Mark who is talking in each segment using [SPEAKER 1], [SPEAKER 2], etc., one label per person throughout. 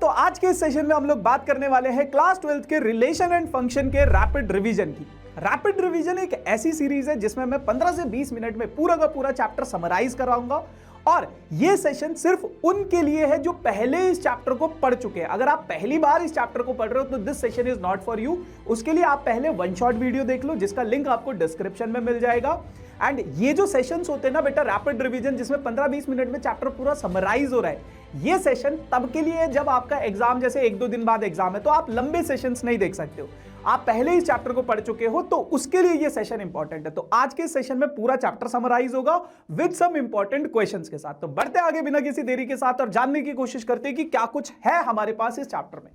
[SPEAKER 1] तो आज के इस सेशन में हम लोग बात करने वाले हैं क्लास 12 के रिलेशन एंड फंक्शन के रैपिड रिवीजन की। रैपिड रिवीजन एक ऐसी सीरीज है जिसमें मैं 15 से 20 मिनट में पूरा का पूरा चैप्टर समराइज कराऊंगा और ये सेशन सिर्फ उनके लिए है जो पहले इस चैप्टर को पढ़ चुके हैं। अगर आप पहली बार इस चैप्टर को पढ़ रहे हो तो this session is not for you. उसके लिए आप पहले वन शॉट वीडियो देख लो जिसका लिंक आपको डिस्क्रिप्शन में मिल जाएगा। एंड ये जो सेशंस होते हैं ना बेटा रैपिड रिवीजन जिसमें 15-20 मिनट में चैप्टर पूरा समराइज हो रहा है, ये सेशन तब के लिए है जब आपका एग्जाम जैसे 1-2 दिन बाद एग्जाम है तो आप लंबे सेशंस नहीं देख सकते हो। आप पहले इस चैप्टर को पढ़ चुके हो तो उसके लिए ये सेशन इंपॉर्टेंट है। तो आज के सेशन में पूरा चैप्टर समराइज होगा विद सम इंपॉर्टेंट क्वेश्चंस के साथ। तो बढ़ते आगे बिना किसी देरी के साथ और जानने की कोशिश करते हैं कि क्या कुछ है हमारे पास इस चैप्टर में।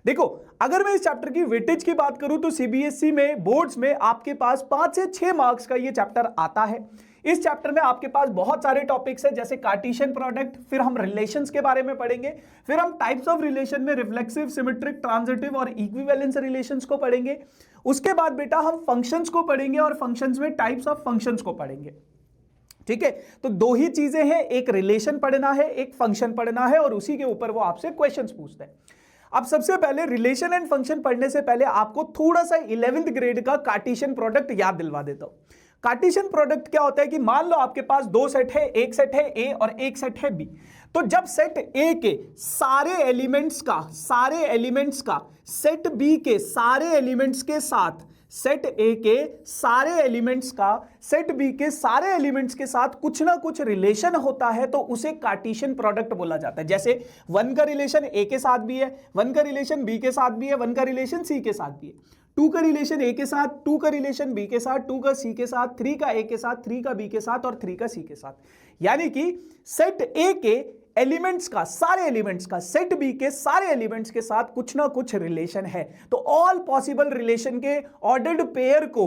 [SPEAKER 1] देखो, अगर मैं इस चैप्टर की वेटेज की बात करूं तो सीबीएसई में बोर्ड्स में आपके पास 5 से 6 मार्क्स का ये चैप्टर आता है। इस चैप्टर में आपके पास बहुत सारे टॉपिक्स हैं जैसे कार्टेशियन प्रोडक्ट, फिर हम रिलेशंस के बारे में पढ़ेंगे, फिर हम टाइप्स ऑफ रिलेशन में रिफ्लेक्सिव, सिमेट्रिक, ट्रांजिटिव और इक्विवेलेंस रिलेशंस को पढ़ेंगे। उसके बाद बेटा हम फंक्शंस को पढ़ेंगे और फंक्शंस में टाइप्स ऑफ फंक्शंस को पढ़ेंगे। ठीक है, तो 2 ही चीजें हैं, एक रिलेशन पढ़ना है, एक फंक्शन पढ़ना है और उसी के ऊपर वो आपसे क्वेश्चंस पूछते हैं। अब सबसे पहले रिलेशन एंड फंक्शन पढ़ने से पहले आपको थोड़ा सा 11th ग्रेड का कार्टेशियन प्रोडक्ट याद दिलवा देता हूं। कार्टेशियन प्रोडक्ट क्या होता है कि मान लो आपके पास 2 सेट है, एक सेट है ए और एक सेट है बी। तो जब सेट ए के सारे एलिमेंट्स का सेट बी के सारे एलिमेंट्स के साथ, सेट ए के सारे एलिमेंट्स का सेट बी के सारे एलिमेंट्स के साथ कुछ ना कुछ रिलेशन होता है तो उसे कार्टेशियन प्रोडक्ट बोला जाता है। जैसे 1 का रिलेशन ए के साथ भी है, 1 का रिलेशन बी के साथ भी है, 1 का रिलेशन सी के साथ भी है, 2 का रिलेशन ए के साथ, 2 का रिलेशन बी के साथ, 2 का सी के साथ, 3 का ए के साथ, 3 का बी के साथ और 3 का सी के साथ। यानी कि सेट ए के एलिमेंट्स का, सारे एलिमेंट्स का सेट बी के सारे एलिमेंट्स के साथ कुछ ना कुछ रिलेशन है। तो ऑल पॉसिबल रिलेशन के ऑर्डर्ड पेयर को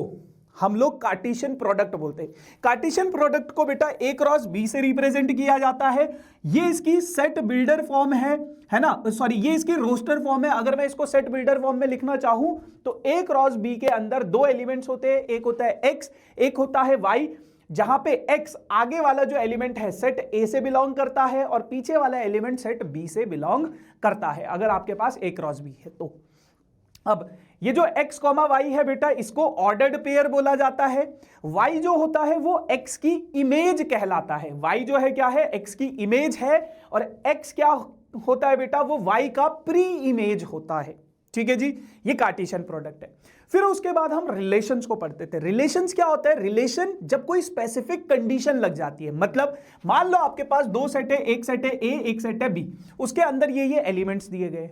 [SPEAKER 1] हम लोग कार्टेशियन प्रोडक्ट बोलते हैं। कार्टेशियन प्रोडक्ट को बेटा ए क्रॉस बी से रिप्रेजेंट किया जाता है। ये इसकी सेट बिल्डर फॉर्म है ना, सॉरी ये इसकी रोस्टर फॉर्म है। अगर मैं इसको सेट बिल्डर फॉर्म में लिखना चाहूं तो ए क्रॉस बी के अंदर 2 एलिमेंट्स होते हैं, एक होता है एक्स, एक होता है वाई, जहां पे x आगे वाला जो एलिमेंट है सेट ए से बिलोंग करता है और पीछे वाला एलिमेंट सेट बी से बिलोंग करता है अगर आपके पास ए क्रॉस बी है तो। अब ये जो x कॉमा वाई है बेटा इसको ऑर्डर्ड पेयर बोला जाता है। y जो होता है वो x की इमेज कहलाता है। y जो है क्या है, x की इमेज है और x क्या होता है बेटा, वो y का प्री इमेज होता है। ठीक है जी, ये कार्टेशियन प्रोडक्ट है। फिर उसके बाद हम रिलेशंस को पढ़ते थे। रिलेशंस क्या होता है, रिलेशन जब कोई स्पेसिफिक कंडीशन लग जाती है। मतलब मान लो आपके पास 2 सेट है, एक सेट है ए, एक सेट है बी, उसके अंदर ये एलिमेंट्स दिए गए।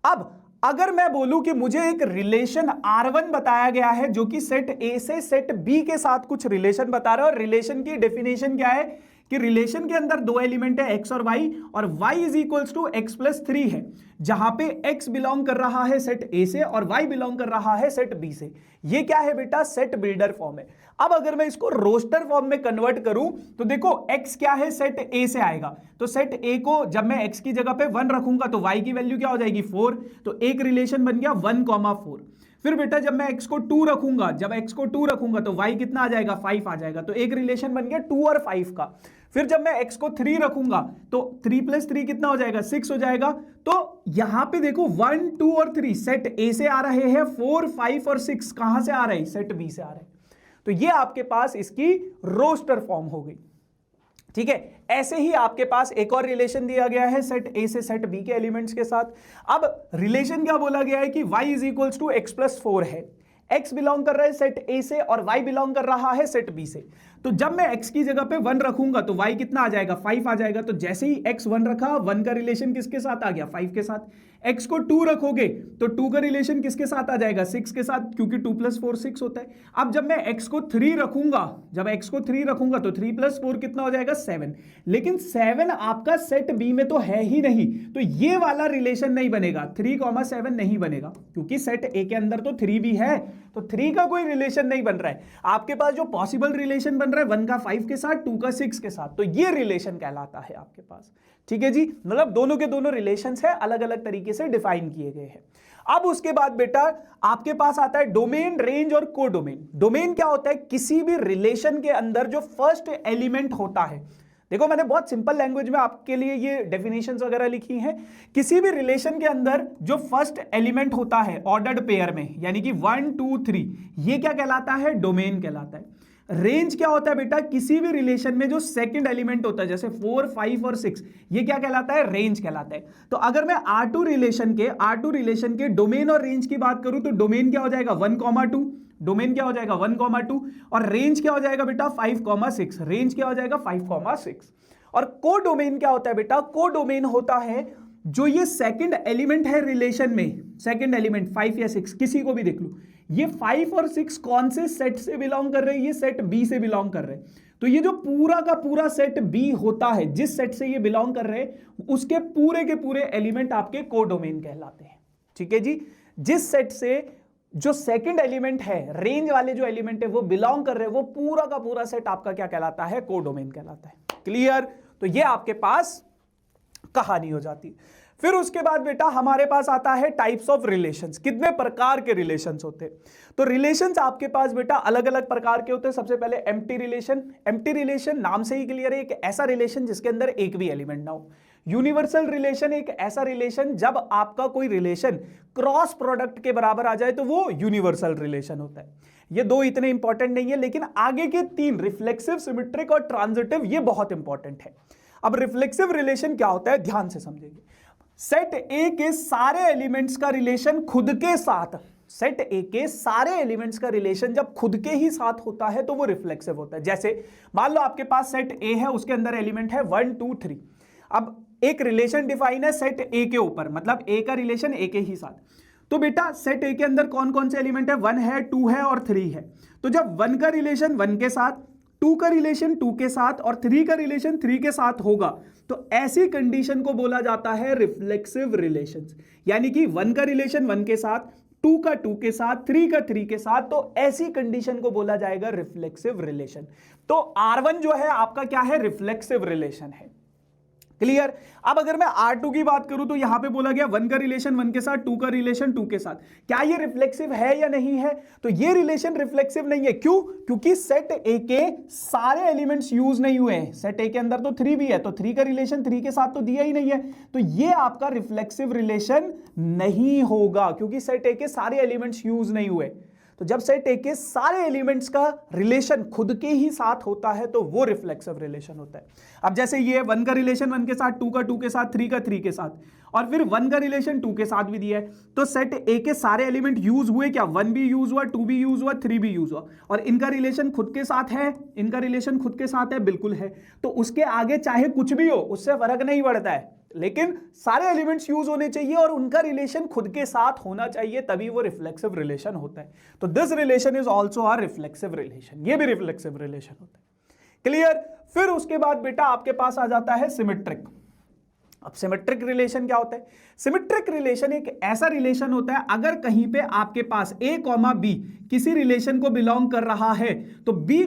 [SPEAKER 1] अब अगर मैं बोलूं कि मुझे एक रिलेशन R1 बताया गया है जो कि सेट ए से सेट बी के साथ कुछ रिलेशन बता रहा है और रिलेशन की डेफिनेशन क्या है कि रिलेशन के अंदर 2 एलिमेंट है x और y और y is equals to x plus 3 है, जहां पे x बिलोंग कर रहा है सेट a से और y बिलोंग कर रहा है सेट b से। ये क्या है बेटा, सेट बिल्डर फॉर्म है। अब अगर मैं इसको रोस्टर फॉर्म में कन्वर्ट करूं तो देखो x क्या है, सेट a से आएगा। तो सेट a को जब मैं x की जगह पे 1 रखूंगा तो y की वैल्यू क्या हो जाएगी 4। तो एक रिलेशन बन गया 1,4। फिर बेटा जब मैं x को 2 रखूंगा, तो y कितना आ जाएगा 5 आ जाएगा। तो एक रिलेशन बन गया 2 और 5 का। फिर जब मैं x को 3 रखूंगा तो 3 + 3 कितना हो जाएगा 6 हो जाएगा। तो यहां पे देखो 1, 2 और 3 सेट a से आ रहे हैं, 4, 5 और 6 कहां से आ रहे हैं, सेट b से आ रहे हैं। तो ये आपके पास इसकी रोस्टर फॉर्म हो गई। ठीक है, ऐसे ही आपके पास एक और रिलेशन दिया गया है सेट ए से सेट बी के एलिमेंट्स के साथ। अब रिलेशन क्या बोला गया है कि y is equals to x plus 4 है। x बिलोंग कर रहा है सेट ए से और y बिलोंग कर रहा है सेट बी से। तो जब मैं x की जगह पे 1 रखूंगा तो y कितना आ जाएगा 5 आ जाएगा। तो जैसे ही x 1 रखा, 1 का रिलेशन किसके साथ आ गया 5 के साथ। x को 2 रखोगे तो 2 का रिलेशन किसके साथ आ जाएगा 6 के साथ, क्योंकि 2 + 4 6 होता है। अब जब मैं x को 3 रखूंगा, तो 3 + 4 कितना हो जाएगा 7। लेकिन 7 आपका सेट बी में तो है ही नहीं, तो ये वाला रिलेशन नहीं बनेगा, 3,7 नहीं बनेगा, क्योंकि सेट ए के अंदर तो 3 भी है। तो 3 का कोई रिलेशन नहीं बन रहा है। आपके पास जो पॉसिबल रिलेशन बन रहा है 1 का 5 के साथ, 2 का 6 के साथ, तो ये रिलेशन कहलाता है आपके पास। ठीक है जी, मतलब दोनों के दोनों रिलेशंस है, अलग अलग तरीके से डिफाइन किए गए हैं। अब उसके बाद बेटा आपके पास आता है डोमेन, रेंज और कोडोमेन। डोमेन क्या होता है, किसी भी रिलेशन के अंदर जो फर्स्ट एलिमेंट होता है, देखो मैंने बहुत सिंपल लैंग्वेज में आपके लिए ये डेफिनेशंस वगैरह लिखी हैं। किसी भी रिलेशन के अंदर जो फर्स्ट एलिमेंट होता है ऑर्डर्ड पेयर में, यानी कि 1 2 3, ये क्या कहलाता है? डोमेन कहलाता है। रेंज क्या होता है बेटा? किसी भी रिलेशन में जो सेकंड एलिमेंट होता है, जैसे 4 5 और 6, ये क्या कहलाता है? रेंज कहलाता है। तो अगर मैं R2 रिलेशन के डोमेन और रेंज की बात करूं तो डोमेन क्या हो जाएगा? 1,2, डोमेन क्या हो जाएगा? 1,2, और रेंज क्या हो जाएगा बेटा? 5,6, रेंज क्या हो जाएगा? 5,6। और को डोमेन क्या होता है बेटा? को डोमेन होता है जो ये सेकंड एलिमेंट है रिलेशन में, सेकंड एलिमेंट 5 या 6 किसी को भी देख लो, ये 5 और 6 कौन से सेट से बिलोंग कर रहे हैं? ये सेट बी से बिलोंग कर रहे हैं। तो ये जो पूरा का पूरा सेट बी होता है, जिस सेट से ये बिलोंग कर रहे हैं, उसके पूरे के पूरे एलिमेंट आपके को डोमेन कहलाते हैं। ठीक है जी। जिस सेट से जो सेकंड एलिमेंट है, रेंज वाले जो एलिमेंट है वो बिलोंग कर रहे हैं, वो पूरा का पूरा सेट आपका क्या कहलाता है? को डोमेन कहलाता है। क्लियर? तो ये आपके पास कहानी हो जाती है। फिर उसके बाद बेटा हमारे पास आता है टाइप्स ऑफ रिलेशंस। कितने प्रकार के रिलेशंस होते हैं? तो रिलेशंस आपके पास बेटा अलग अलग प्रकार के होते हैं। सबसे पहले एम्प्टी रिलेशन। एम्प्टी रिलेशन नाम से ही क्लियर है, एक ऐसा रिलेशन जिसके अंदर एक भी एलिमेंट ना हो। यूनिवर्सल रिलेशन एक ऐसा रिलेशन जब आपका कोई रिलेशन क्रॉस प्रोडक्ट के बराबर आ जाए तो वो यूनिवर्सल रिलेशन होता है। ये दो इतने इंपॉर्टेंट नहीं है, लेकिन आगे के तीन रिफ्लेक्सिव, सिमेट्रिक और ट्रांजिटिव ये बहुत इंपॉर्टेंट है। अब रिफ्लेक्सिव रिलेशन क्या होता है, ध्यान से समझेंगे। सेट ए के सारे एलिमेंट्स का रिलेशन खुद के साथ, सेट ए के सारे एलिमेंट्स का रिलेशन जब खुद के ही साथ होता है तो वो रिफ्लेक्सिव होता है। जैसे मान लो आपके पास सेट ए है, उसके अंदर एलिमेंट है 1 2 3। अब एक रिलेशन डिफाइन है सेट ए के ऊपर, मतलब ए का रिलेशन ए के ही साथ। तो बेटा सेट ए के अंदर कौन कौन से एलिमेंट है? 1 है, 2 है और 3 है। तो जब 1 का रिलेशन 1 के साथ, 2 का रिलेशन 2 के साथ और 3 का रिलेशन 3 के साथ होगा तो ऐसी कंडीशन को बोला जाता है रिफ्लेक्सिव रिलेशंस। यानी कि 1 का रिलेशन 1 के साथ, 2 का 2 के साथ, 3 का 3 के साथ, तो ऐसी कंडीशन को बोला जाएगा रिफ्लेक्सिव रिलेशन। तो R1 जो है आपका क्या है? रिफ्लेक्सिव रिलेशन है। क्लियर? अब अगर मैं R2 की बात करूं तो यहां पे बोला गया 1 का रिलेशन 1 के साथ, 2 का रिलेशन 2 के साथ। क्या ये रिफ्लेक्सिव है या नहीं है? तो ये रिलेशन रिफ्लेक्सिव नहीं है। क्यों? क्योंकि सेट ए के सारे एलिमेंट्स यूज नहीं हुए हैं। सेट ए के अंदर तो 3 भी है, तो 3 का रिलेशन 3 के साथ तो दिया ही नहीं है, तो ये आपका रिफ्लेक्सिव रिलेशन नहीं होगा, क्योंकि सेट ए के सारे एलिमेंट्स यूज नहीं हुए। तो जब सेट ए के सारे एलिमेंट्स का रिलेशन खुद के ही साथ होता है तो वो रिफ्लेक्सिव रिलेशन होता है। अब जैसे ये 1 का रिलेशन 1 के साथ, 2 का 2 के साथ, 3 का 3 के साथ, और फिर 1 का रिलेशन 2 के साथ भी दिया है, तो सेट ए के सारे एलिमेंट यूज हुए क्या? 1 भी यूज हुआ, 2 भी यूज हुआ, 3 भी यूज हुआ, और इनका रिलेशन खुद के साथ है, इनका रिलेशन खुद के साथ है, बिल्कुल है। तो उसके आगे चाहे कुछ भी हो उससे फर्क नहीं पड़ता है, लेकिन सारे एलिमेंट्स यूज होने चाहिए और उनका रिलेशन खुद के साथ होना चाहिए, तभी वो रिफ्लेक्सिव रिलेशन होता है। तो this relation is also a reflexive relation, ये भी रिफ्लेक्सिव रिलेशन होता है। क्लियर? फिर उसके बाद बेटा आपके पास आ जाता है सिमेट्रिक। अब सिमेट्रिक रिलेशन क्या होता है? सिमेट्रिक रिलेशन एक ऐसा रिलेशन होता है अगर कहीं पे आपके पास A, B किसी रिलेशन को बिलोंग कर रहा है तो B,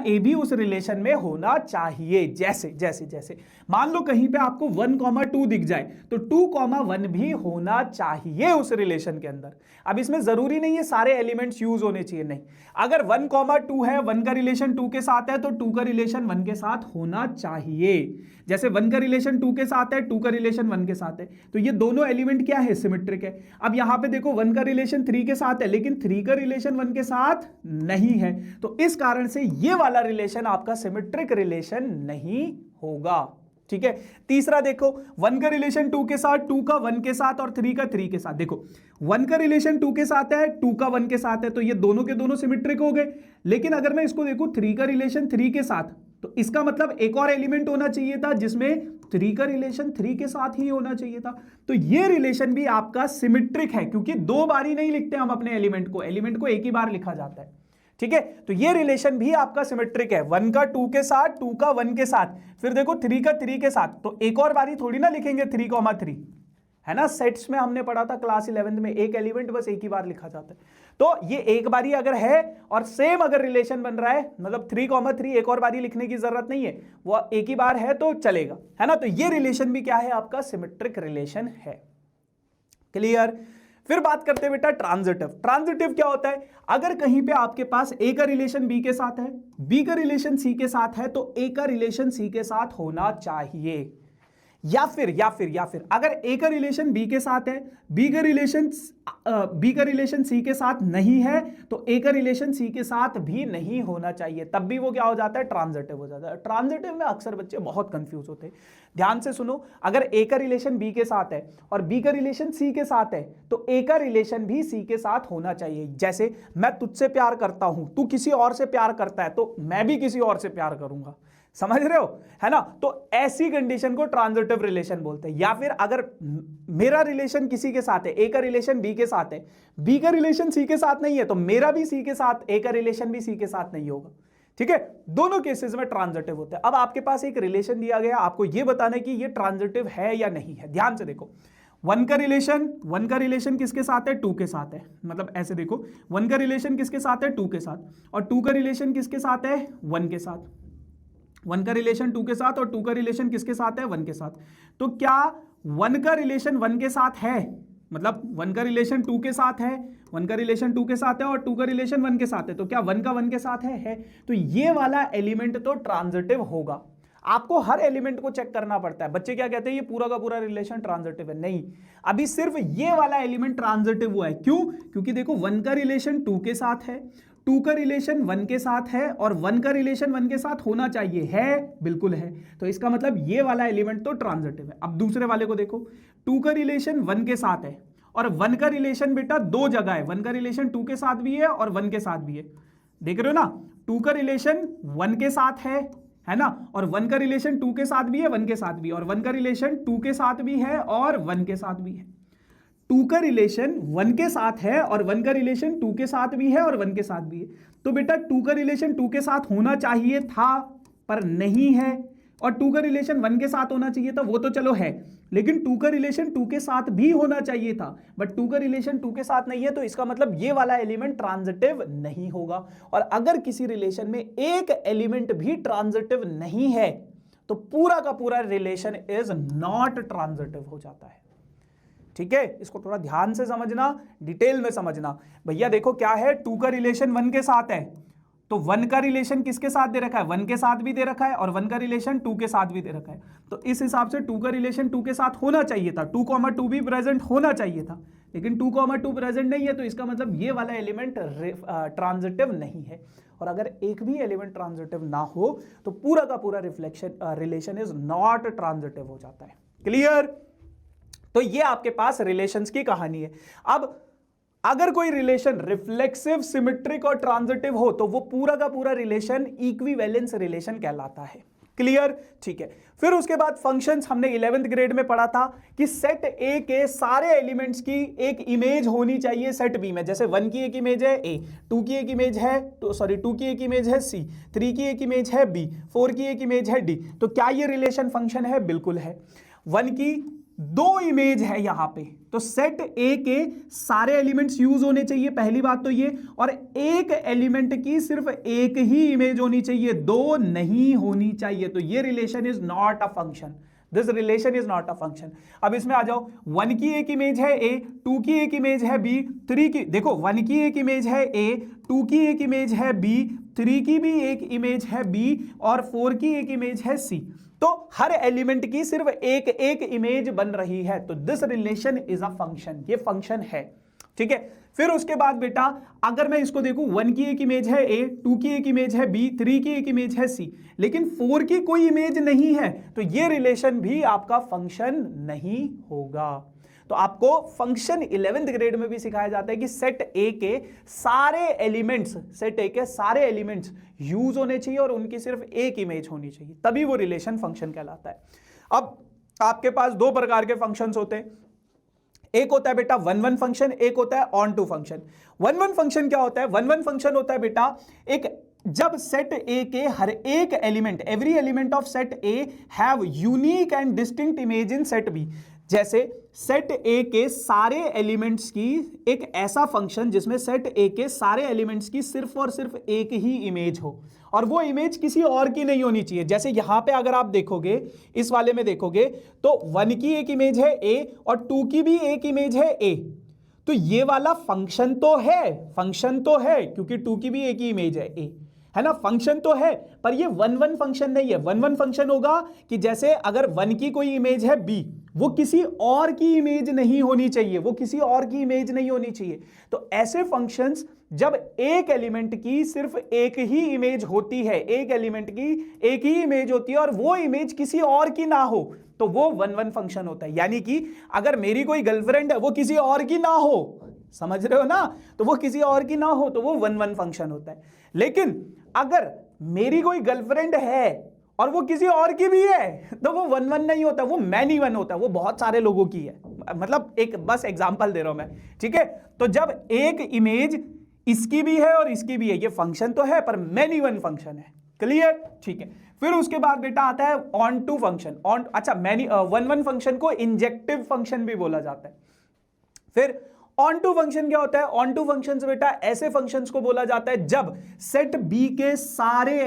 [SPEAKER 1] A भी उस रिलेशन में होना चाहिए। जैसे जैसे जैसे मान लो कहीं पे आपको 1, 2 दिख जाए तो 2, 1 भी होना चाहिए उस रिलेशन के अंदर। अब इसमें जरूरी नहीं है सारे एलिमेंट्स यूज होने चाहिए, नहीं। अगर 1, 2 है, 1 का रिलेशन 2 के साथ है तो 2 का रिलेशन 1 के साथ होना चाहिए। जैसे 1 का रिलेशन 2 के साथ है, 2 का रिलेशन 1 के साथ है, तो ये दोनों एलिमेंट क्या है? सिमेट्रिक है। अब यहां पे देखो 1 का रिलेशन 3 के साथ है, लेकिन 3 का रिलेशन 1 के साथ नहीं है, तो इस कारण से ये वाला रिलेशन आपका सिमेट्रिक रिलेशन नहीं होगा। ठीक है? तीसरा देखो 1 का रिलेशन 2 के साथ, 2 का 1 के साथ और 3 का 3 के साथ। देखो 1 का रिलेशन 2 के साथ है, 2 का 1 के साथ है, तो ये दोनों के दोनों सिमेट्रिक हो गए। लेकिन अगर मैं इसको देखूं 3 का रिलेशन 3 के साथ, तो इसका मतलब एक और एलिमेंट होना चाहिए था जिसमें 3 का रिलेशन 3 के साथ ही होना चाहिए था। तो ये रिलेशन भी आपका सिमेट्रिक है, क्योंकि दो बार ही नहीं लिखते हम अपने एलिमेंट को एक ही बार लिखा जाता है। ठीक है? तो ये रिलेशन भी आपका सिमेट्रिक है। 1 का 2 के साथ, 2 का 1 के साथ, फिर देखो 3 का 3 के साथ, तो एक और बारी थोड़ी ना लिखेंगे 3, 3, है ना? सेट्स में हमने पढ़ा था क्लास 11 में, एक एलिमेंट बस एक ही बार लिखा जाता है। तो ये एक बारी अगर है और सेम अगर रिलेशन बन रहा है, मतलब 3, 3 एक और बारी लिखने की जरूरत नहीं है, वो एक ही बार है तो चलेगा, है ना? तो ये रिलेशन भी क्या है? आपका सिमेट्रिक रिलेशन है। क्लियर? फिर बात करते हैं बेटा ट्रांजिटिव। ट्रांजिटिव क्या होता है? अगर कहीं पे आपके पास ए का रिलेशन बी के साथ है, बी का रिलेशन सी के साथ है, तो ए का रिलेशन सी के साथ होना चाहिए। या फिर अगर ए का रिलेशन बी के साथ है, बी का रिलेशन सी के साथ नहीं है, तो ए का रिलेशन सी के साथ भी नहीं होना चाहिए, तब भी वो क्या हो जाता है? ट्रांजिटिव हो जाता है। ट्रांजिटिव में अक्सर बच्चे बहुत कंफ्यूज होते हैं। ध्यान से सुनो, अगर ए का रिलेशन बी के साथ है और बी का रिलेशन सी के साथ है, तो ए का रिलेशन भी सी के साथ होना चाहिए। जैसे मैं तुझसे प्यार करता हूं, तू किसी और से प्यार करता है, तो मैं भी किसी और से प्यार करूंगा। समझ रहे हो, है ना? तो ऐसी कंडीशन को ट्रांजिटिव रिलेशन बोलते हैं। या फिर अगर मेरा रिलेशन किसी के साथ है, ए का रिलेशन बी के साथ है, बी का रिलेशन सी के साथ नहीं है, तो मेरा भी सी के साथ, ए का रिलेशन भी सी के साथ नहीं होगा। ठीक है, दोनों केसेस में ट्रांजिटिव होते हैं। अब आपके पास एक रिलेशन दिया गया, आपको यह बताना है कि यह ट्रांजिटिव है या नहीं है। ध्यान से देखो, वन का रिलेशन किसके साथ है? टू के साथ है। मतलब ऐसे देखो, वन का रिलेशन किसके साथ है? टू के साथ। और टू का रिलेशन किसके साथ है? वन के साथ। वन का रिलेशन टू के साथ और टू का रिलेशन किसके साथ है? वन के साथ। तो क्या वन का रिलेशन वन के साथ है? मतलब वन का रिलेशन टू के साथ है, वन का रिलेशन टू के साथ है और टू का रिलेशन वन के साथ है, तो क्या वन का वन के साथ है? तो ये वाला एलिमेंट तो ट्रांजिटिव होगा। आपको हर एलिमेंट को चेक करना पड़ता है। बच्चे क्या कहते हैं? ये पूरा का पूरा रिलेशन ट्रांजिटिव है। नहीं, अभी सिर्फ ये वाला एलिमेंट ट्रांजिटिव हुआ है। क्यों? क्योंकि देखो, वन का रिलेशन टू के साथ है, टू का रिलेशन वन के साथ है, और वन का रिलेशन वन के साथ होना चाहिए, है, बिल्कुल है। तो इसका मतलब ये वाला एलिमेंट तो ट्रांजिटिव है। अब दूसरे वाले को देखो, टू का रिलेशन वन के साथ है और वन का रिलेशन बेटा दो जगह है। वन का रिलेशन टू के साथ भी है और वन के साथ भी है। देख रहे हो ना, टू का रिलेशन वन के साथ है ना, और वन का रिलेशन टू के साथ भी है, वन के साथ भी है, और वन का रिलेशन टू के साथ भी है और वन के साथ भी है। टू का रिलेशन वन के साथ है और वन का रिलेशन टू के साथ भी है और वन के साथ भी है। तो बेटा टू का रिलेशन टू के साथ होना चाहिए था, पर नहीं है, और टू का रिलेशन वन के साथ होना चाहिए था, वो तो चलो है, लेकिन टू का रिलेशन टू के साथ भी होना चाहिए था, बट टू का रिलेशन टू के साथ नहीं है, तो इसका मतलब ये वाला एलिमेंट ट्रांजिटिव नहीं होगा। और अगर किसी रिलेशन में एक एलिमेंट भी ट्रांजिटिव नहीं है, तो पूरा का पूरा रिलेशन इज नॉट ट्रांजिटिव हो जाता है। ठीक है, इसको थोड़ा ध्यान से समझना, डिटेल में समझना। भैया देखो क्या है, टू का रिलेशन वन के साथ है, तो वन का रिलेशन किसके साथ दे रखा है? वन के साथ भी दे रखा है, और वन का रिलेशन टू के साथ भी दे रखा है। तो इस हिसाब से टू का रिलेशन टू के साथ होना चाहिए था, 2,2 भी प्रेजेंट होना चाहिए था, लेकिन 2,2 प्रेजेंट नहीं है, तो इसका मतलब ये वाला एलिमेंट ट्रांजिटिव नहीं है। और अगर एक भी एलिमेंट ट्रांजिटिव ना हो, तो पूरा का पूरा रिलेशन इज नॉट ट्रांजिटिव हो जाता है। क्लियर? तो ये आपके पास रिलेशंस की कहानी है। अब अगर कोई रिलेशन रिफ्लेक्सिव, सिमेट्रिक और ट्रांजिटिव हो, तो वो पूरा का पूरा रिलेशन इक्विवेलेंस रिलेशन कहलाता है। क्लियर? ठीक है। फिर उसके बाद फंक्शंस हमने 11th ग्रेड में पढ़ा था कि सेट ए के सारे एलिमेंट्स की एक इमेज होनी चाहिए सेट बी में। जैसे 1 की एक इमेज है ए, 2 की एक इमेज है 2 की एक इमेज है सी, 3 की एक इमेज है बी, 4 की एक इमेज है डी। तो क्या ये रिलेशन फंक्शन है? बिल्कुल है। 1 की 2 इमेज है यहां पे, तो सेट ए के सारे एलिमेंट्स यूज होने चाहिए, पहली बात तो ये। और एक एलिमेंट की सिर्फ एक ही इमेज होनी चाहिए, 2 नहीं होनी चाहिए। तो ये relation is not a function, this relation is not a function. अब इसमें आ जाओ, 1 की एक इमेज है ए, 2 की एक इमेज है बी, 3 की, देखो 1 की एक इमेज है ए, 2 की एक इमेज है बी, 3 की भी एक इमेज है बी, और 4 की एक इमेज है सी। तो हर एलिमेंट की सिर्फ एक एक इमेज बन रही है, तो this relation is a function, ये फंक्शन है। ठीक है। फिर उसके बाद बेटा अगर मैं इसको देखूं, 1 की एक इमेज है ए, 2 की एक इमेज है बी, 3 की एक इमेज है सी, लेकिन 4 की कोई इमेज नहीं है, तो ये रिलेशन भी आपका फंक्शन नहीं होगा। तो आपको फंक्शन 11th ग्रेड में भी सिखाया जाता है कि सेट ए के सारे एलिमेंट्स यूज होने चाहिए और उनकी सिर्फ एक इमेज होनी चाहिए, तभी वो रिलेशन फंक्शन कहलाता है। अब आपके पास 2 प्रकार के फंक्शंस होते हैं, एक होता है बेटा 1-1 फंक्शन, एक होता है ऑन टू फंक्शन। 1-1 फंक्शन क्या होता है? 1-1 फंक्शन होता है बेटा एक, जब सेट ए के हर एक element, every element of set A have unique and distinct image in set B. जैसे सेट ए के सारे एलिमेंट्स की एक ऐसा फंक्शन जिसमें सेट ए के सारे एलिमेंट्स की सिर्फ और सिर्फ एक ही इमेज हो, और वो इमेज किसी और की नहीं होनी चाहिए। जैसे यहां पे अगर आप देखोगे, इस वाले में देखोगे, तो 1 की एक इमेज है ए और 2 की भी एक इमेज है ए, तो ये वाला फंक्शन तो है क्योंकि 2 की भी एक ही इमेज है ए, है ना, फंक्शन तो है, पर ये 1 1 फंक्शन नहीं है। 1 1 फंक्शन होगा कि जैसे अगर 1 की कोई इमेज है बी, वो किसी और की इमेज नहीं होनी चाहिए, वो किसी और की इमेज नहीं होनी चाहिए। तो ऐसे फंक्शंस जब एक एलिमेंट की सिर्फ एक ही इमेज होती है, एक एलिमेंट की एक ही इमेज होती है और वो इमेज किसी और की ना हो, तो वो 1 1 फंक्शन होता है। यानी कि अगर मेरी कोई गर्लफ्रेंड है, वो किसी और की ना हो, समझ रहे हो ना, तो वो किसी और की ना हो तो वो 1 1 फंक्शन होता है। लेकिन अगर मेरी कोई गर्लफ्रेंड है और वो किसी और की भी है तो वो 1 1 नहीं होता, वो मैनी 1 होता है, वो बहुत सारे लोगों की है। मतलब एक बस एग्जांपल दे रहा हूं मैं, ठीक है। तो जब एक इमेज इसकी भी है और इसकी भी है, ये फंक्शन तो है पर मैनी 1 फंक्शन है। क्लियर, ठीक है। फिर उसके बाद बेटा आता है ऑन टू फंक्शन। अच्छा, मैनी 1 1 फंक्शन को इंजेक्टिव फंक्शन भी बोला जाता है। फिर ऑन टू फंक्शन क्या होता है? ऑन टू फंक्शन बेटा ऐसे फंक्शंस को बोला जाता है जब सेट बी के सारे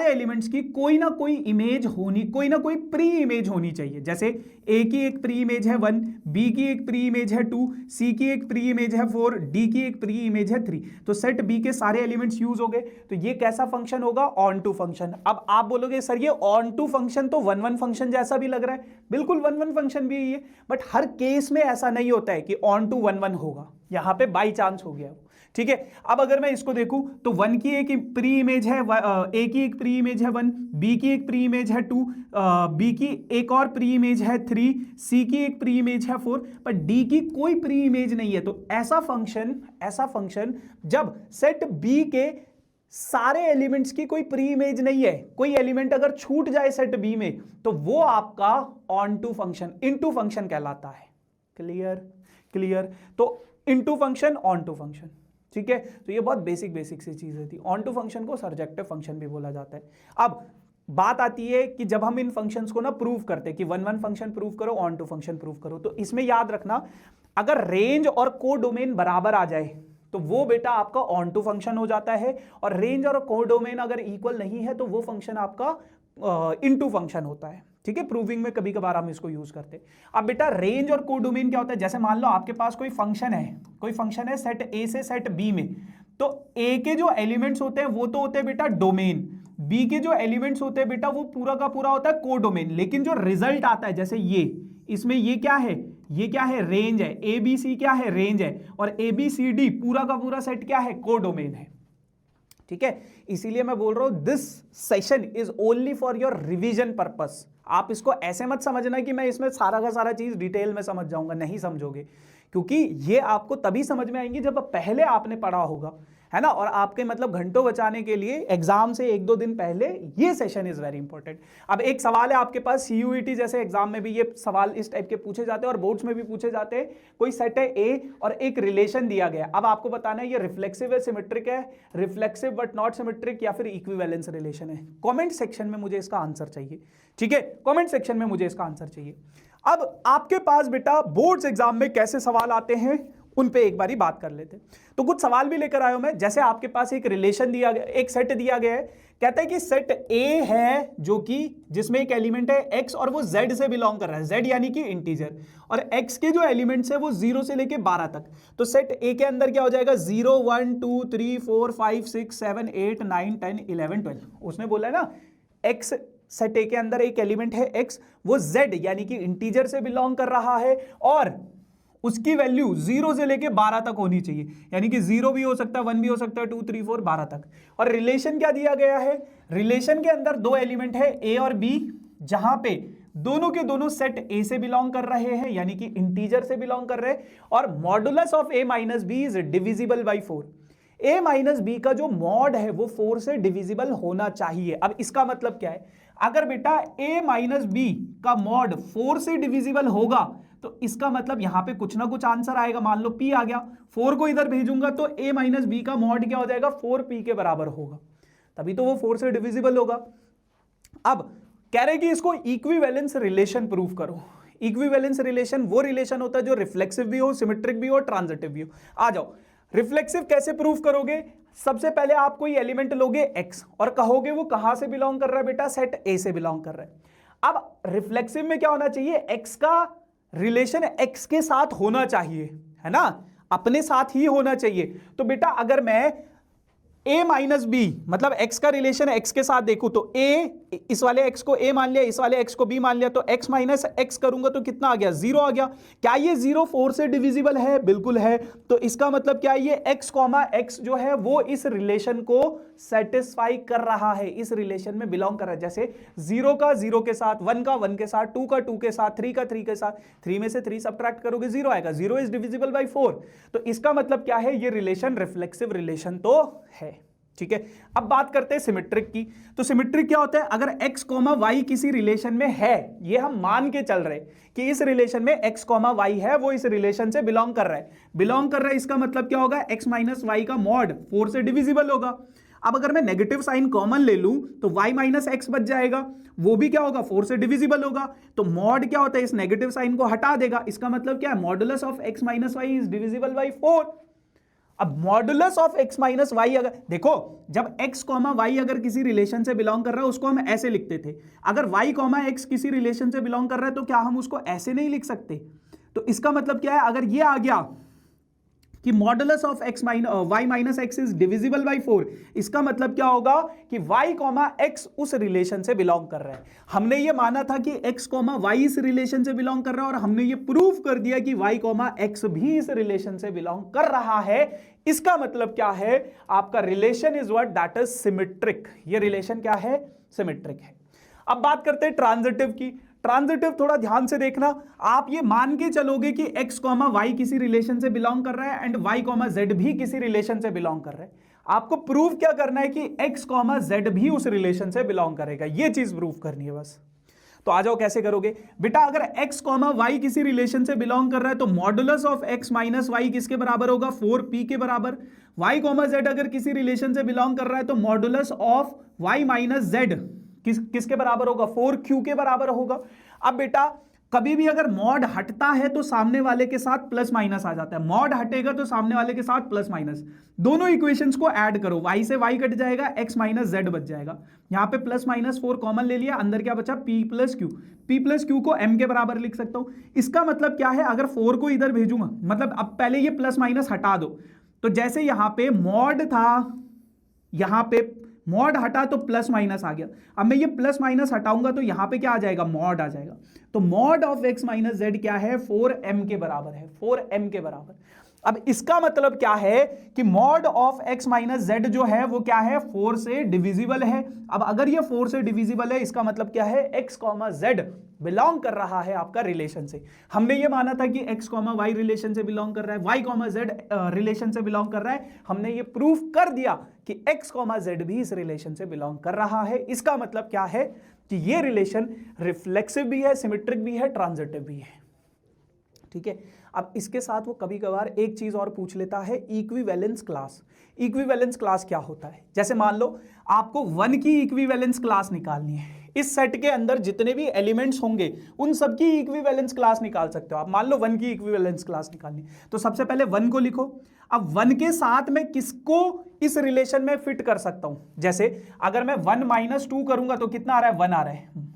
[SPEAKER 1] एलिमेंट्स की कोई ना कोई इमेज होनी, कोई ना कोई प्री इमेज होनी चाहिए। जैसे ए की एक प्री इमेज है 1, बी की एक प्री इमेज है 2, सी की एक प्री इमेज है 4, डी की एक प्री इमेज है 3। तो सेट बी के सारे एलिमेंट्स यूज हो गए, तो ये कैसा फंक्शन होगा? Onto function. अब आप बोलोगे सर ये ऑन टू फंक्शन तो 1 1 फंक्शन जैसा भी लग रहा है। बिल्कुल 1 1 फंक्शन भी है, बट हर केस में ऐसा नहीं होता है कि ऑन टू 1 1 होगा, यहां पे बाई चांस हो गया वो, ठीक है। अब अगर मैं इसको देखूं तो 1 की एक प्री इमेज है, ए की एक प्री इमेज है 1, बी की एक प्री इमेज है 2, बी की एक और प्री इमेज है 3, सी की एक प्री इमेज है 4, पर डी की कोई प्री इमेज नहीं है। तो ऐसा फंक्शन जब सेट बी के सारे एलिमेंट्स की कोई प्री इमेज नहीं है, कोई एलिमेंट अगर छूट जाए सेट बी में, तो वो आपका onto function, into function कहलाता है। क्लियर। तो into function, onto function, ठीक है। तो ये बहुत बेसिक सी चीजें थी। ऑन टू फंक्शन को सर्जेक्टिव फंक्शन भी बोला जाता है। अब बात आती है कि जब हम इन फंक्शंस को ना प्रूव करते हैं कि 1 1 फंक्शन प्रूव करो, ऑन टू फंक्शन प्रूव करो, तो इसमें याद रखना अगर रेंज और कोडोमेन बराबर आ जाए तो वो बेटा आपका ऑन टू फंक्शन हो जाता है, और रेंज और कोडोमेन अगर इक्वल नहीं है तो वो फंक्शन आपका इनटू फंक्शन होता है, ठीक है। प्रूविंग में कभी कभार हम इसको यूज करते हैं। अब बेटा रेंज और कोडोमेन क्या होता है? जैसे मान लो आपके पास कोई फंक्शन है सेट ए से सेट बी में, तो ए के जो एलिमेंट्स होते हैं वो तो होते हैं बेटा डोमेन, बी के जो एलिमेंट्स होते हैं बेटा वो पूरा का पूरा होता है कोडोमेन। लेकिन जो रिजल्ट आता है, जैसे ये, इसमें ये क्या है? रेंज है। ए बी सी क्या है? रेंज है। और ए बी सी डी पूरा का पूरा सेट क्या है? कोडोमेन है, ठीक है। इसीलिए मैं बोल रहा हूं this session is only for your revision purpose. आप इसको ऐसे मत समझना कि मैं इसमें सारा का सारा चीज डिटेल में समझ जाऊंगा, नहीं समझोगे, क्योंकि ये आपको तभी समझ में आएंगी जब पहले आपने पढ़ा होगा, है ना। और आपके मतलब घंटों बचाने के लिए एग्जाम से 1-2 दिन पहले ये सेशन इज वेरी इंपॉर्टेंट। अब एक सवाल है आपके पास, सीयूईटी जैसे एग्जाम में भी ये सवाल इस टाइप के पूछे जाते हैं और बोर्ड्स में भी पूछे जाते हैं। कोई सेट है ए और एक रिलेशन दिया गया, अब आपको बताना है ये रिफ्लेक्सिव है, सिमेट्रिक है, रिफ्लेक्सिव बट नॉट सिमेट्रिक, या फिर इक्विवेलेंस रिलेशन है। कॉमेंट सेक्शन में मुझे इसका आंसर चाहिए, ठीक है। कॉमेंट सेक्शन में मुझे इसका आंसर चाहिए। अब आपके पास बेटा बोर्ड्स एग्जाम में कैसे सवाल आते हैं उन पे एक बारी बात कर लेते हैं। तो कुछ सवाल भी लेकर आया हूं मैं। जैसे आपके पास एक रिलेशन दिया गया, एक सेट दिया गया है, कहता है कि सेट ए है जो कि जिसमें एक एलिमेंट है x और वो z से बिलोंग कर रहा है, z यानी कि इंटीजर, और x के जो एलिमेंट्स है वो 0 से लेके 12 तक। तो सेट ए के अंदर क्या हो जाएगा? 0 1 2 3 4 5 6 7 8 9 10 11 12। उसने बोला है ना x, सेट ए के अंदर एक एलिमेंट है x, वो z यानी कि इंटीजर से बिलोंग कर रहा है और उसकी वैल्यू 0 से लेके 12 तक होनी चाहिए, यानी कि 0 भी हो सकता है, 1 भी हो सकता है, 2 3 4 12 तक। और रिलेशन क्या दिया गया है? रिलेशन के अंदर 2 एलिमेंट है a और b, जहां पे दोनों के दोनों सेट a से बिलोंग कर रहे हैं, यानी कि इंटीजर से बिलोंग कर रहे हैं, और modulus of a minus b is divisible by 4। a minus b का जो मॉड है वो 4 से डिविजिबल होना चाहिए। अब इसका मतलब क्या है? अगर बेटा a माइनस बी का मॉड 4 से डिविजिबल होगा तो इसका मतलब यहां पे कुछ ना कुछ आंसर आएगा। मान लो p आ गया, 4 को इधर भेजूंगा तो a माइनस बी का मॉड क्या हो जाएगा? 4p के बराबर होगा, तभी तो वो 4 से डिविजिबल होगा। अब कह रहे कि इसको इक्विवेलेंस रिलेशन प्रूफ करो। इक्विवेलेंस रिलेशन वो रिलेशन होता है जो रिफ्लेक्सिव भी हो, सिमेट्रिक भी हो, ट्रांजिटिव भी हो। आ जाओ, रिफ्लेक्सिव कैसे प्रूफ करोगे? सबसे पहले आप कोई एलिमेंट लोगे x और कहोगे वो कहां से बिलोंग कर रहा है बेटा? सेट a से बिलोंग कर रहा है। अब रिफ्लेक्सिव में क्या होना चाहिए? x का रिलेशन x के साथ होना चाहिए, है ना, अपने साथ ही होना चाहिए। तो बेटा अगर मैं a माइनस बी मतलब x का रिलेशन x के साथ देखूं तो a, इस वाले x को a मान लिया, इस वाले x को b मान लिया, तो x माइनस x करूंगा तो कितना आ गया, 0 आ गया। क्या ये 0 4 से डिविजिबल है? बिल्कुल है। तो इसका मतलब क्या है, ये x कॉमा x जो है वो इस रिलेशन को सेटिस्फाई कर रहा है, इस रिलेशन में बिलोंग कर रहा है। जैसे 0 का 0 के साथ, 1 का 1 के साथ, 2 का 2 के साथ, 3 का 3 के साथ, 3 में से 3 सब्ट्रैक्ट करोगे 0 आएगा। 0 इज डिविजिबल बाय 4। तो इसका मतलब क्या है, ये रिलेशन रिफ्लेक्सिव रिलेशन तो है। ठीक है, अब बात करते हैं सिमेट्रिक की। तो सिमेट्रिक क्या होता है, अगर x कॉमा वाई किसी रिलेशन में है, ये हम मान के चल रहे कि इस रिलेशन में x कॉमा वाई है, वो इस रिलेशन से बिलोंग कर रहा है। बिलोंग कर रहा है इसका मतलब क्या होगा, x माइनस वाई का मॉड 4 से डिविजिबल होगा। अब अगर मैं नेगेटिव साइन कॉमन ले लूं तो y माइनस एक्स बच जाएगा, वो भी क्या होगा, 4 से डिविजिबल होगा। तो मॉड क्या होता है, इस नेगेटिव साइन को हटा देगा। इसका मतलब क्या है, modulus of x minus y is divisible by 4। अब modulus of x minus y, अगर देखो जब x कॉमा वाई अगर किसी रिलेशन से बिलोंग कर रहा है उसको हम ऐसे लिखते थे, अगर y कॉमा x किसी रिलेशन से बिलोंग कर रहा है तो क्या हम उसको ऐसे नहीं लिख सकते? तो इसका मतलब क्या है, अगर ये आ गया कि modulus of y minus x is divisible by 4, इसका मतलब क्या होगा कि y कॉमा x उस रिलेशन से बिलोंग कर रहा है। हमने ये माना था कि x कॉमा y इस रिलेशन से बिलोंग कर रहा है, और हमने ये प्रूव कर दिया कि y कॉमा x भी इस रिलेशन से बिलोंग कर रहा है। इसका मतलब क्या है, आपका relation is what, that is symmetric. ये रिलेशन क्या है, सिमेट्रिक है। अब बात करते हैं ट्रांजिटिव की। ट्रांजिटिव थोड़ा ध्यान से देखना, आप ये मान के चलोगे कि x कॉमा वाई किसी रिलेशन से बिलोंग कर रहा है एंड y कॉमा z भी किसी रिलेशन से बिलोंग कर रहा है। आपको प्रूव क्या करना है कि x कॉमा z भी उस रिलेशन से बिलोंग करेगा, ये चीज प्रूव करनी है बस। तो आ जाओ कैसे करोगे बेटा, अगर x कॉमा वाई किसी रिलेशन से बिलोंग कर रहा है तो modulus of x minus y किसके बराबर होगा, 4p के बराबर। y कॉमा z अगर किसी रिलेशन से बिलोंग कर रहा है तो modulus of y minus z किसके बराबर होगा, 4q के बराबर होगा। अब बेटा कभी भी अगर मॉड हटता है तो सामने वाले के साथ प्लस माइनस आ जाता है, मॉड हटेगा तो सामने वाले के साथ प्लस माइनस। दोनों इक्वेशंस को ऐड करो, y से y कट जाएगा, x माइनस z बच जाएगा। यहां पे प्लस माइनस 4 कॉमन ले लिया, अंदर क्या बचा, p प्लस क्यू को m के बराबर लिख सकता हूं। इसका मतलब क्या है, अगर 4 को इधर भेजूंगा, मतलब अब पहले ये प्लस माइनस हटा दो, तो जैसे यहां पे मॉड था, यहां पे मॉड हटा तो प्लस माइनस आ गया। अब मैं ये प्लस माइनस हटाऊंगा तो यहां पे क्या आ जाएगा, मॉड आ जाएगा। तो mod of x minus Z क्या है, 4m के बराबर है, 4m के बराबर। अब इसका मतलब क्या है कि mod of x minus Z जो है वो क्या है, 4 से डिविजिबल है। अब अगर ये 4 से डिविजिबल है, इसका मतलब क्या है, x कॉमा जेड बिलोंग कर रहा है आपका रिलेशन से। हमने ये माना था कि x कॉमा वाई रिलेशन से बिलोंग कर रहा है, y कॉमा जेड रिलेशन से बिलोंग कर रहा है। हमने ये प्रूफ कर दिया कि x कॉमा जेड भी इस रिलेशन से बिलोंग कर रहा है। इसका मतलब क्या है कि ये रिलेशन रिफ्लेक्सिव भी है, सिमेट्रिक भी है, ट्रांजिटिव भी है। ठीक है, अब इसके साथ वो कभी कभार एक चीज और पूछ लेता है, इक्विवेलेंस क्लास। इक्विवेलेंस क्लास क्या होता है, जैसे मान लो आपको 1 की इक्विवेलेंस क्लास निकालनी है, इस सेट के अंदर जितने भी एलिमेंट्स होंगे उन सब की इक्विवेलेंस क्लास निकाल सकते हो आप। मान लो 1 की इक्विवेलेंस क्लास निकालनी, तो सबसे पहले 1 को लिखो। अब 1 के साथ मैं किसको इस रिलेशन में फिट कर सकता हूं, जैसे अगर मैं 1 माइनस 2 करूंगा तो कितना आ रहा है, 1 आ रहा है,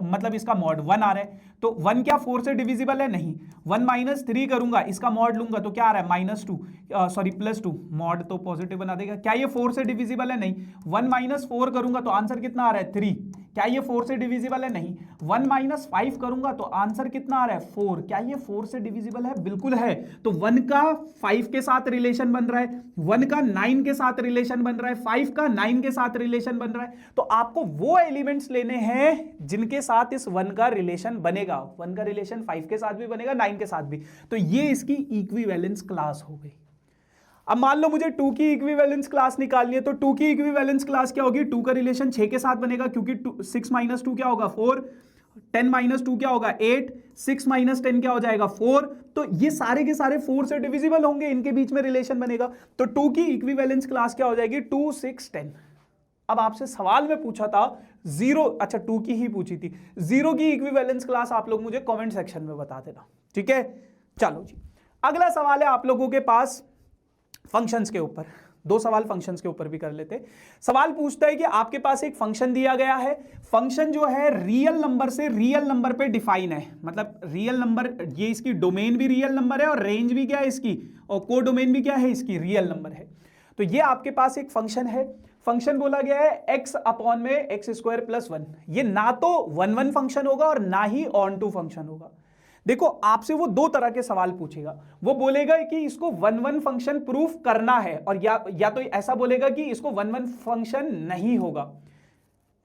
[SPEAKER 1] मतलब इसका मॉड 1 आ रहा है। तो 1 क्या 4 से डिविजिबल है, नहीं। 1 माइनस 3 करूंगा, इसका मॉड लूंगा तो क्या आ रहा है, माइनस 2, सॉरी प्लस 2, मॉड तो पॉजिटिव बना देगा। क्या ये 4 से डिविजिबल है, नहीं। 1 माइनस 4 करूंगा तो आंसर कितना आ रहा है, 3। क्या ये 4 से डिविजिबल है, नहीं। 1 माइनस 5 करूंगा तो आंसर कितना आ रहा है, 4। क्या ये 4 से डिविजिबल है, बिल्कुल है। तो 1 का 5 के साथ रिलेशन बन रहा है, 1 का 9 के साथ रिलेशन बन रहा है, 5 का 9 के साथ रिलेशन बन रहा है। तो आपको वो एलिमेंट्स लेने हैं जिनके साथ इस 1 का रिलेशन बनेगा। 1 का रिलेशन 5 के साथ भी बनेगा, 9 के साथ भी। तो ये इसकी इक्विवेलेंस क्लास हो गई। अब मान लो मुझे 2 की इक्विवेलेंस क्लास निकालनी है, तो 2 की इक्विवेलेंस क्लास क्या होगी, 2 का रिलेशन 6 के साथ बनेगा, क्योंकि 6 माइनस 2 क्या होगा, 4, 10 माइनस 2 क्या होगा, 8, 6 माइनस 10 क्या हो जाएगा, 4। तो ये सारे के सारे 4 से डिविजिबल होंगे, इनके बीच में रिलेशन बनेगा। तो 2 की इक्विवेलेंस क्लास क्या हो जाएगी, 2, 6, 10। अब आपसे सवाल में पूछा था 0, अच्छा 2 की ही पूछी थी, 0 की इक्विवेलेंस क्लास आप लोग मुझे कमेंट सेक्शन में बता देना। ठीक है, चलो जी, अगला सवाल है आप लोगों के पास फंक्शंस के ऊपर। दो सवाल फंक्शंस के ऊपर भी कर लेते। सवाल पूछता है कि आपके पास एक फंक्शन दिया गया है, फंक्शन जो है रियल नंबर से रियल नंबर पे डिफाइन है, मतलब रियल नंबर, ये इसकी डोमेन भी रियल नंबर है और रेंज भी क्या है इसकी, और को डोमेन भी क्या है इसकी, रियल नंबर है। तो ये आपके पास एक फंक्शन है, फंक्शन बोला गया है x अपॉन में x² + 1। ये ना तो 1 1 फंक्शन होगा और ना ही ऑन टू फंक्शन होगा। देखो आपसे वो दो तरह के सवाल पूछेगा, वो बोलेगा कि इसको 1 1 फंक्शन प्रूफ करना है, और या तो ऐसा बोलेगा कि इसको 1 1 फंक्शन नहीं होगा।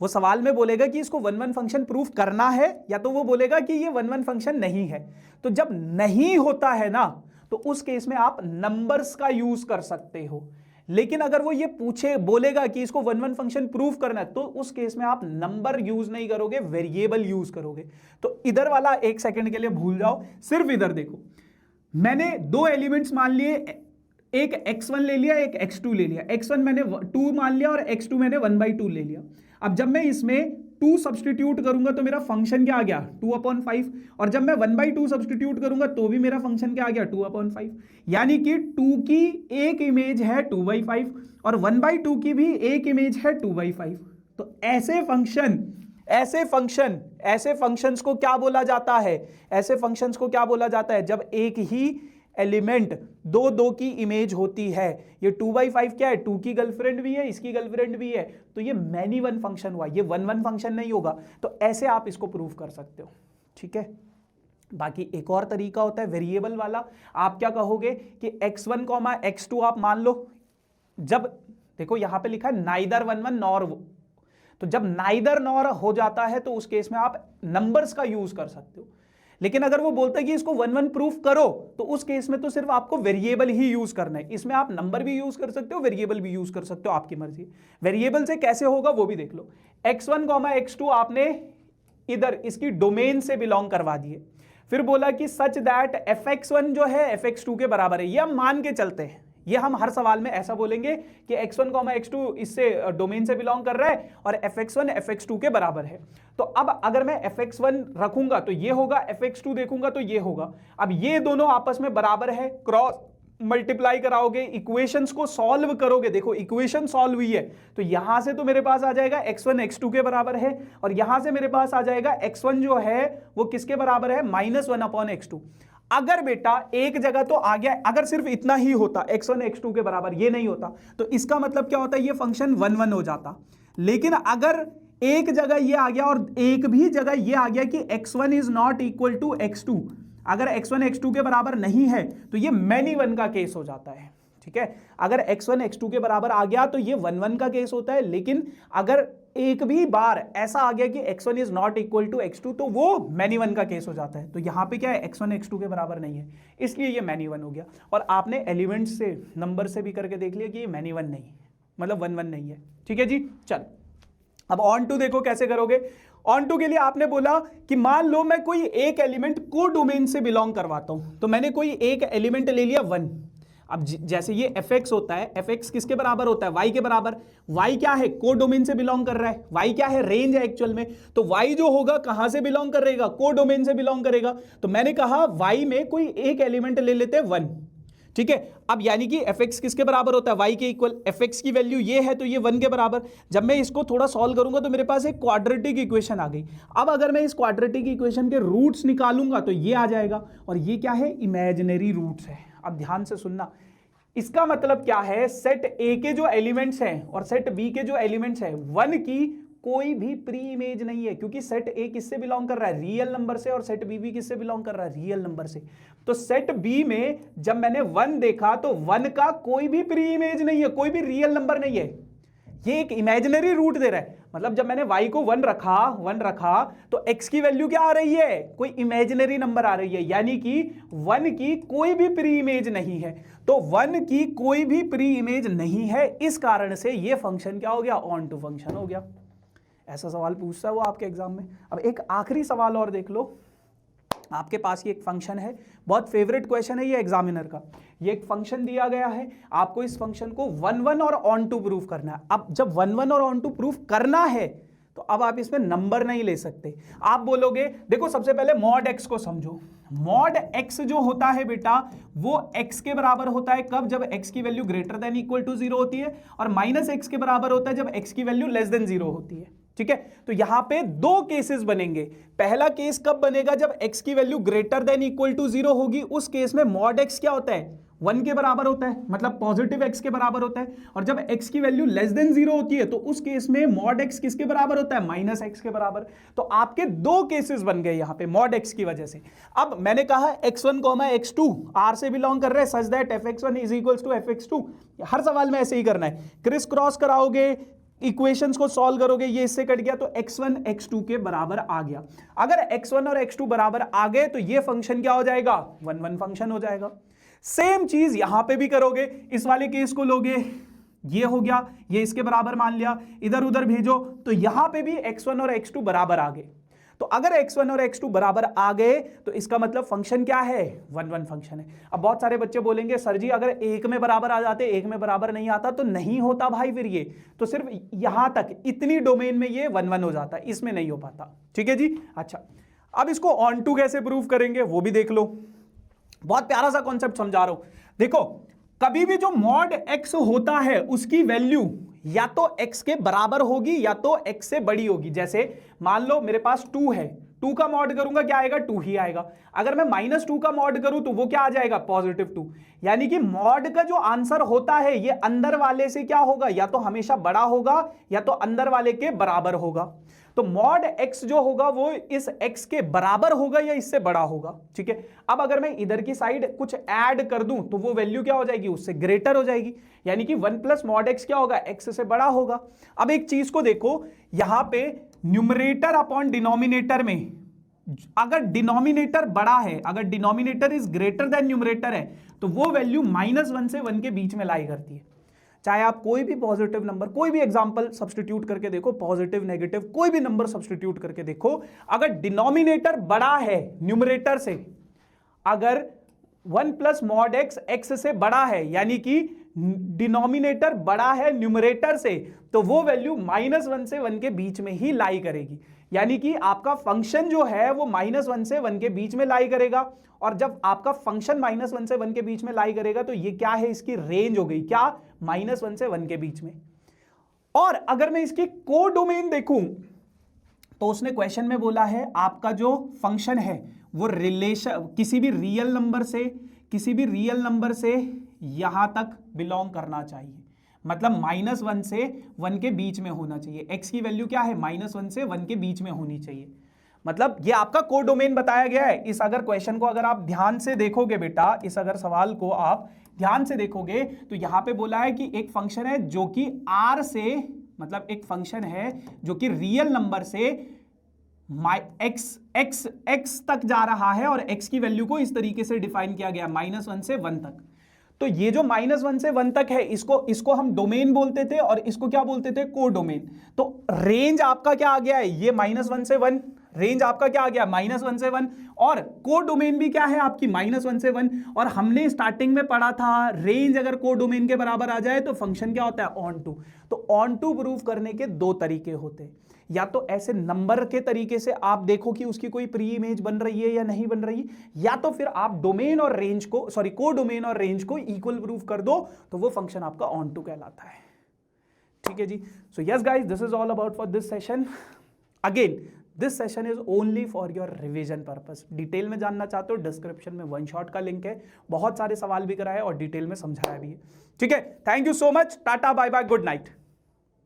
[SPEAKER 1] वो सवाल में बोलेगा कि इसको 1 1 फंक्शन प्रूफ करना है, या तो वो बोलेगा कि ये 1 1 फंक्शन नहीं है। तो जब नहीं होता है ना, तो उस केस में आप नंबर्स का यूज कर सकते हो। लेकिन अगर वो ये पूछे, बोलेगा कि इसको 1 1 फंक्शन प्रूफ करना है, तो उस केस में आप नंबर यूज नहीं करोगे, वेरिएबल यूज करोगे। तो इधर वाला एक सेकंड के लिए भूल जाओ, सिर्फ इधर देखो। मैंने दो एलिमेंट्स मान लिए, एक x1 ले लिया, एक x2 ले लिया। x1 मैंने 2 मान लिया और x2 मैंने 1/2 ले लिया। अब जब मैं इसमें 2 सब्सटीट्यूट करूंगा तो मेरा फंक्शन क्या आ गया, 2/5। और जब मैं 1/2 सब्सटीट्यूट करूंगा तो भी मेरा फंक्शन क्या आ गया, 2/5। यानी कि 2 की एक इमेज है 2/5 और 1/2 की भी एक इमेज है 2/5। तो ऐसे फंक्शंस को क्या बोला जाता है, ऐसे फंक्शंस को क्या बोला जाता है, जब एक ही एलिमेंट दो की इमेज होती है। ये 2/5 क्या है, 2 की गर्लफ्रेंड भी है, इसकी गर्लफ्रेंड भी है, तो ये मैनी वन फंक्शन हुआ, ये 1 1 फंक्शन नहीं होगा। तो ऐसे आप इसको प्रूव कर सकते हो, ठीक है। बाकी एक और तरीका होता है वेरिएबल वाला। आप क्या कहोगे कि x1, x2 आप मान लो, जब देखो यहां पे लिखा है नाइदर 1 1 नॉर, तो जब नाइदर नॉर हो जाता है तो उस केस में आप नंबर्स का यूज कर सकते हो। लेकिन अगर वो बोलता है कि इसको 1 1 प्रूफ करो, तो उस केस में तो सिर्फ आपको वेरिएबल ही यूज करना है। इसमें आप नंबर भी यूज कर सकते हो, वेरिएबल भी यूज कर सकते हो, आपकी मर्जी। वेरिएबल से कैसे होगा वो भी देख लो। x1, x2 आपने इधर इसकी डोमेन से बिलोंग करवा दिए, फिर बोला कि सच दैट fx1 जो है fx2 के बराबर है। ये हम मान के चलते हैं, ये हम हर सवाल में ऐसा बोलेंगे कि x1, x2 इससे डोमेन से बिलोंग कर रहा है और fx1 fx2 के बराबर है। तो अब अगर मैं fx1 रखूंगा तो ये होगा, fx2 देखूंगा तो ये होगा। अब ये दोनों आपस में बराबर है, क्रॉस मल्टीप्लाई कराओगे, इक्वेशंस को सॉल्व करोगे, देखो इक्वेशन सॉल्व हुई है, तो यहां से तो मेरे पास आ जाएगा x1 x2 के बराबर है, और यहां से मेरे पास आ जाएगा x1 जो है वो किसके बराबर है, -1/x2। अगर बेटा एक जगह तो आ गया, अगर सिर्फ इतना ही होता x1 x2 के बराबर, ये नहीं होता, तो इसका मतलब क्या होता है, ये फंक्शन 1 1 हो जाता। लेकिन अगर एक जगह ये आ गया और एक भी जगह ये आ गया कि x1 is not equal to x2, अगर x1 x2 के बराबर नहीं है तो ये मैनी वन का केस हो जाता है, ठीक है। अगर x1 x2 के बराबर आ गया तो ये 1 1 का केस होता है। लेकिन अगर एक भी बार ऐसा आ गया कि x1 is not equal to x2, तो वो मैनी वन का केस हो जाता है। तो यहां पे क्या है, x1 x2 के बराबर नहीं है, इसलिए ये मैनी वन हो गया। और आपने एलिमेंट से, नंबर से भी करके देख लिया कि ये मैनी वन नहीं, मतलब 1 1 नहीं है, ठीक है जी। चल अब ऑन टू देखो कैसे करोगे। ऑन टू के लिए आपने बोला कि मान लो मैं कोई एक एलिमेंट को डोमेन से बिलोंग करवाता हूं, तो मैंने कोई एक एलिमेंट ले लिया 1। अब जैसे ये fx होता है, fx किसके बराबर होता है, y के बराबर। y क्या है, को डोमेन से बिलोंग कर रहा है, y क्या है, रेंज है एक्चुअल में। तो y जो होगा कहां से बिलोंग करेगा, को डोमेन से बिलोंग करेगा। तो मैंने कहा y में कोई एक एलिमेंट ले लेते हैं 1, ठीक है। अब यानी कि fx किसके बराबर होता है, y के इक्वल। fx की वैल्यू ये है तो ये 1 के बराबर। जब मैं इसको थोड़ा सॉल्व करूंगा तो मेरे पास एक क्वाड्रेटिक इक्वेशन आ गई। अब अगर मैं इस क्वाड्रेटिक इक्वेशन के रूट्स निकालूंगा तो ये आ जाएगा, और ये क्या है, इमेजिनरी रूट्स है। अब ध्यान से सुनना, इसका मतलब क्या है, सेट ए के जो एलिमेंट्स हैं और सेट बी के जो एलिमेंट्स हैं, 1 की कोई भी प्री इमेज नहीं है, क्योंकि सेट ए किससे बिलोंग कर रहा है, रियल नंबर से, और सेट बी भी किससे बिलोंग कर रहा है, रियल नंबर से। तो सेट बी में जब मैंने 1 देखा तो 1 का कोई भी प्री इमेज नहीं है, कोई भी रियल नंबर नहीं है, ये एक इमेजिनरी रूट दे रहा है। मतलब जब मैंने y को 1 रखा तो x की वैल्यू क्या आ रही है, कोई इमेजिनरी नंबर आ रही है, यानी कि 1 की कोई भी प्री इमेज नहीं है। तो 1 की कोई भी प्री इमेज नहीं है, इस कारण से ये फंक्शन क्या हो गया, ऑन टू फंक्शन हो गया। ऐसा सवाल पूछता है वो आपके एग्जाम में। अब एक आखिरी सवाल और देख लो। आपके पास ये एक फंक्शन है, बहुत फेवरेट क्वेश्चन है ये एग्जामिनर का। ये एक फंक्शन दिया गया है, आपको इस फंक्शन को 1 1 और ऑन टू प्रूफ करना है। अब जब 1 1 और ऑन टू प्रूफ करना है तो अब आप इसमें नंबर नहीं ले सकते। आप बोलोगे देखो सबसे पहले मॉड एक्स को समझो। मॉड एक्स जो होता है बेटा वो एक्स के बराबर होता है कब, जब एक्स की value greater than equal to 0 होती है, और माइनस एक्स के बराबर होता है जब एक्स की वैल्यू लेस देन 0 होती है। ठीक है, तो यहां पे दो केसेस बनेंगे। पहला केस कब बनेगा, जब एक्स की value greater than equal to 0 होगी, उस केस में मॉड एक्स क्या होता है 1 के बराबर होता है, मतलब पॉजिटिव एक्स के बराबर होता है। और जब एक्स की वैल्यू लेस देन 0 होती है तो उस केस में मॉड एक्स किसके बराबर होता है, माइनस एक्स के बराबर। तो आपके दो केसेस बन गए यहां पे मॉड एक्स की वजह से। अब मैंने कहा x1, x2 R से बिलोंग कर रहे हैं, such that fx1 is equals to fx2। हर सवाल में ऐसे ही करना है, क्रिस क्रॉस कराओगे, इक्वेशंस को सॉल्व करोगे, ये इससे कट गया तो x1 x2 के बराबर आ गया। अगर x1 और x2 बराबर आ गए तो ये फंक्शन क्या हो जाएगा, 1 1 फंक्शन हो जाएगा। सेम चीज यहां पे भी करोगे, इस वाले केस को लोगे, ये हो गया, ये इसके बराबर मान लिया, इधर उधर भेजो तो यहां पे भी x1 और x2 बराबर आ गए। तो अगर x1 और x2 बराबर आ गए तो इसका मतलब फंक्शन क्या है, 1 1 फंक्शन है। अब बहुत सारे बच्चे बोलेंगे सर जी अगर एक में बराबर आ जाते, एक में बराबर नहीं आता तो नहीं होता भाई, फिर ये तो सिर्फ यहां तक इतनी डोमेन में ये 1 1 हो जाता, इसमें नहीं हो पाता। ठीक है जी। अच्छा, अब इसको ऑन टू कैसे प्रूव करेंगे वो भी देख लो, बहुत प्यारा सा कॉन्सेप्ट समझा रहा हूं। देखो कभी भी जो मॉड x होता है उसकी वैल्यू या तो x के बराबर होगी या तो x से बड़ी होगी। जैसे मान लो मेरे पास 2 है, 2 का मॉड करूंगा क्या आएगा, 2 ही आएगा। अगर मैं -2 का मॉड करूं तो वो क्या आ जाएगा, +2। यानी कि मॉड का जो आंसर होता है ये अंदर वाले से क्या होगा, या तो हमेशा बड़ा होगा या तो अंदर वाले के बराबर होगा। तो मॉड x जो होगा वो इस x के बराबर होगा या इससे बड़ा होगा। ठीक है, अब अगर मैं इधर की साइड कुछ ऐड कर दूं तो वो वैल्यू क्या हो जाएगी, उससे ग्रेटर हो जाएगी। यानी कि 1 + मॉड x क्या होगा, x से बड़ा होगा। अब एक चीज को देखो, यहां पे न्यूमरेटर अपॉन डिनोमिनेटर में अगर डिनोमिनेटर बड़ा है, अगर denominator is greater than numerator है तो वो वैल्यू -1 से 1 के बीच में लाई करती है। चाहे आप कोई भी पॉजिटिव नंबर, कोई भी एग्जांपल सब्स्टिट्यूट करके देखो, पॉजिटिव नेगेटिव कोई भी नंबर सब्स्टिट्यूट करके देखो, अगर डिनोमिनेटर बड़ा है न्यूमरेटर से, अगर 1 + मॉड x से बड़ा है, यानी कि डिनोमिनेटर बड़ा है न्यूमरेटर से, तो वो वैल्यू -1 से 1 के बीच में ही लाई करेगी। यानी कि आपका फंक्शन जो है वो -1 से 1 के बीच में लाई करेगा। और जब आपका फंक्शन -1 से 1 के बीच में लाई करेगा तो ये क्या है, इसकी रेंज हो गई क्या, -1 से 1 के बीच में। और अगर मैं इसकी कोडोमेन देखूं तो उसने क्वेश्चन में बोला है आपका जो फंक्शन है वो रिलेशन किसी भी रियल नंबर से यहां तक बिलोंग करना चाहिए, मतलब -1 से 1 के बीच में होना चाहिए। x की वैल्यू क्या है, -1 से 1 के बीच में होनी चाहिए। मतलब ये आपका कोडोमेन बताया गया है। इस अगर क्वेश्चन को अगर आप ध्यान से देखोगे बेटा, इस अगर सवाल को आप ध्यान से देखोगे तो यहां पे बोला है कि एक फंक्शन है जो कि r से, मतलब एक फंक्शन है जो कि रियल नंबर से x तक जा रहा है और x की वैल्यू को इस तरीके से डिफाइन किया गया -1 से 1 तक। तो ये जो -1 से 1 तक है इसको हम डोमेन बोलते थे और इसको क्या बोलते थे, कोडोमेन। तो रेंज आपका क्या आ गया है, ये -1 से 1, रेंज आपका क्या आ गया, -1 से 1, और कोडोमेन भी क्या है आपकी -1 से 1। और हमने स्टार्टिंग में पढ़ा था रेंज अगर कोडोमेन के बराबर आ जाए तो फंक्शन क्या होता है, ऑन टू। तो ऑन टू प्रूव करने के दो तरीके होते हैं, या तो ऐसे नंबर के तरीके से आप देखो कि उसकी कोई प्री इमेज बन रही है या नहीं बन रही, या तो फिर आप डोमेन और रेंज को, सॉरी कोडोमेन और रेंज को इक्वल प्रूव कर दो तो वो फंक्शन आपका ऑन टू कहलाता है। ठीक है जी। So yes guys, this is all about for this session. Again this session is only for your revision purpose. Detail में जानना चाहते हो, डिस्क्रिप्शन में वन शॉट का लिंक है, बहुत सारे सवाल भी कराए और डिटेल में समझाया भी है। ठीक है, thank you so much, tata bye bye, good night.